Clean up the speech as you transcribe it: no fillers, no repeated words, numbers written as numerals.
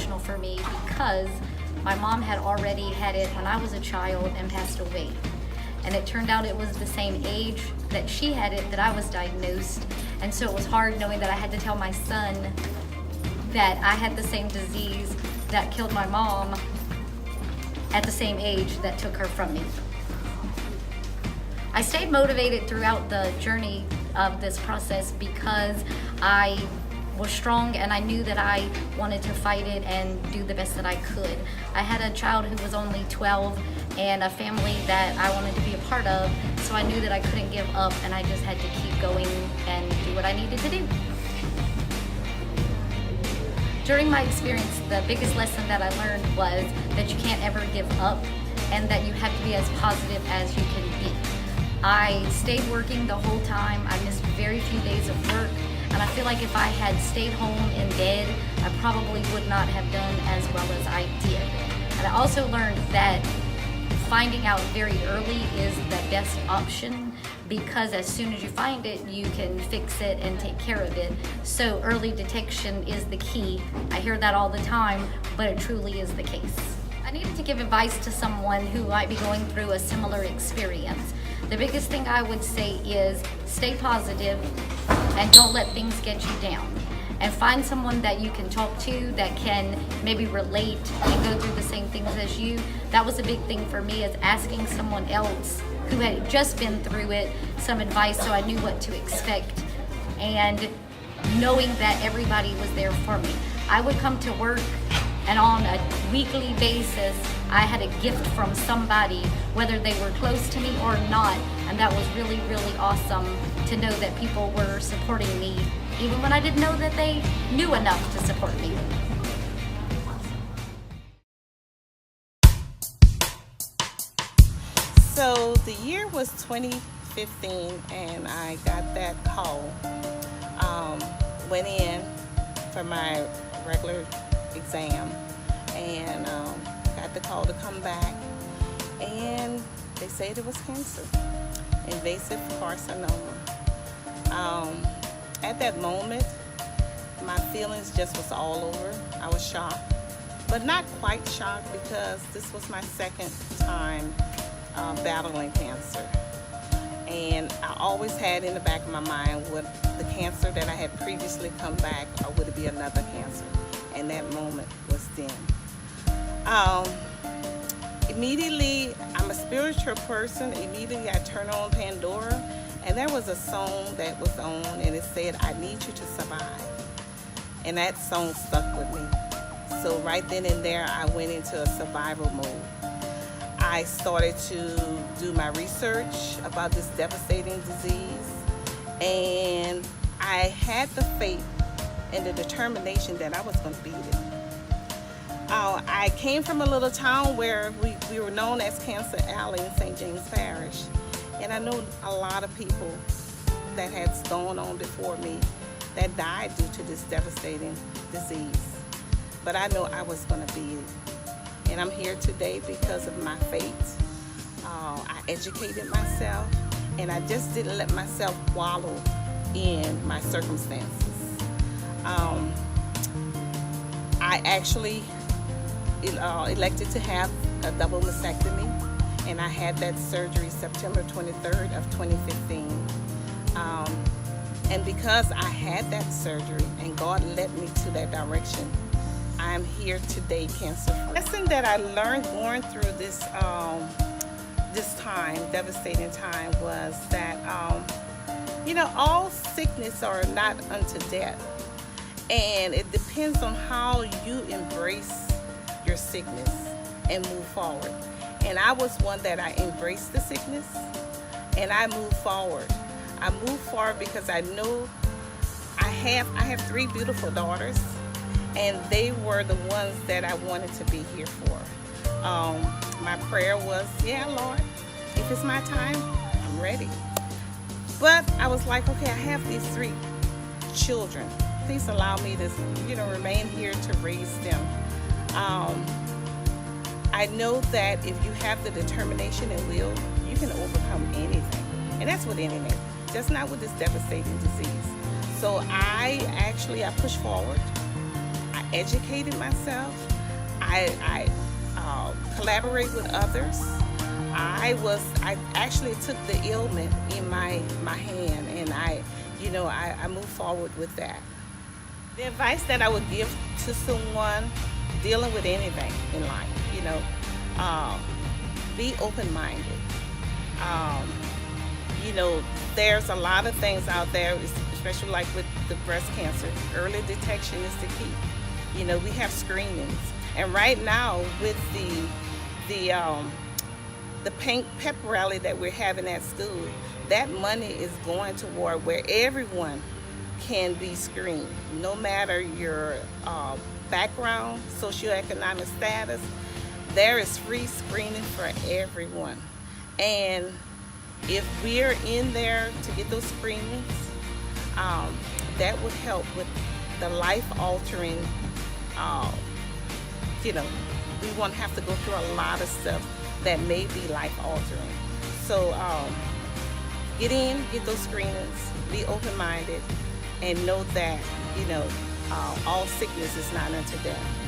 emotional for me because my mom had already had it when I was a child and passed away. And it turned out it was the same age that she had it that I was diagnosed. And so it was hard knowing that I had to tell my son that I had the same disease that killed my mom at the same age that took her from me. I stayed motivated throughout the journey of this process because I was strong and I knew that I wanted to fight it and do the best that I could. I had a child who was only 12 and a family that I wanted to be a part of, so I knew that I couldn't give up and I just had to keep going and do what I needed to do. During my experience, the biggest lesson that I learned was that you can't ever give up and that you have to be as positive as you can be. I stayed working the whole time. I missed very few days of work. And I feel like if I had stayed home in bed, I probably would not have done as well as I did. And I also learned that finding out very early is the best option because as soon as you find it, you can fix it and take care of it. So early detection is the key. I hear that all the time, but it truly is the case. I needed to give advice to someone who might be going through a similar experience. The biggest thing I would say is stay positive and don't let things get you down. And find someone that you can talk to that can maybe relate and go through the same things as you. That was a big thing for me, is asking someone else who had just been through it some advice so I knew what to expect, and knowing that everybody was there for me. I would come to work and on a weekly basis I had a gift from somebody, whether they were close to me or not, and that was really, really awesome to know that people were supporting me even when I didn't know that they knew enough to support me. So the year was 2015 and I got that call. Went in for my regular exam and got the call to come back, and they said it was cancer, invasive carcinoma. At that moment, my feelings just was all over. I was shocked, but not quite shocked because this was my second time battling cancer. And I always had in the back of my mind, would the cancer that I had previously come back, or would it be another cancer? And that moment was then. Immediately, I'm a spiritual person. Immediately I turned on Pandora, and there was a song that was on, and it said, "I need you to survive." And that song stuck with me. So right then and there, I went into a survival mode. I started to do my research about this devastating disease, and I had the faith and the determination that I was going to beat it. I came from a little town where we were known as Cancer Alley in St. James Parish, and I know a lot of people that had gone on before me that died due to this devastating disease. But I know I was going to beat it. And I'm here today because of my faith. I educated myself, and I just didn't let myself wallow in my circumstances. I actually elected to have a double mastectomy, and I had that surgery September 23rd of 2015. And because I had that surgery and God led me to that direction, I'm here today cancer-free. The lesson that I learned going through this time, devastating time, was that all sickness are not unto death, and it depends on how you embrace your sickness and move forward. And I was one that I embraced the sickness and I moved forward. I moved forward because I know I have 3 beautiful daughters, and they were the ones that I wanted to be here for. My prayer was, yeah, Lord, if it's my time, I'm ready. But I was like, okay, I have these 3 children. Please allow me to, remain here to raise them. I know that if you have the determination and will, you can overcome anything. And that's with anything, just not with this devastating disease. So I pushed forward. I educated myself. I collaborate with others. I actually took the ailment in my hand, and I move forward with that. The advice that I would give to someone dealing with anything in life, be open-minded. There's a lot of things out there, especially like with the breast cancer. Early detection is the key. We have screenings, and right now with the pep rally that we're having at school, that money is going toward where everyone can be screened, no matter your background, socioeconomic status. There is free screening for everyone, and if we're in there to get those screenings, that would help with the life-altering. We won't have to go through a lot of stuff that may be life-altering. So get those screenings, be open-minded, and know that all sickness is not unto death.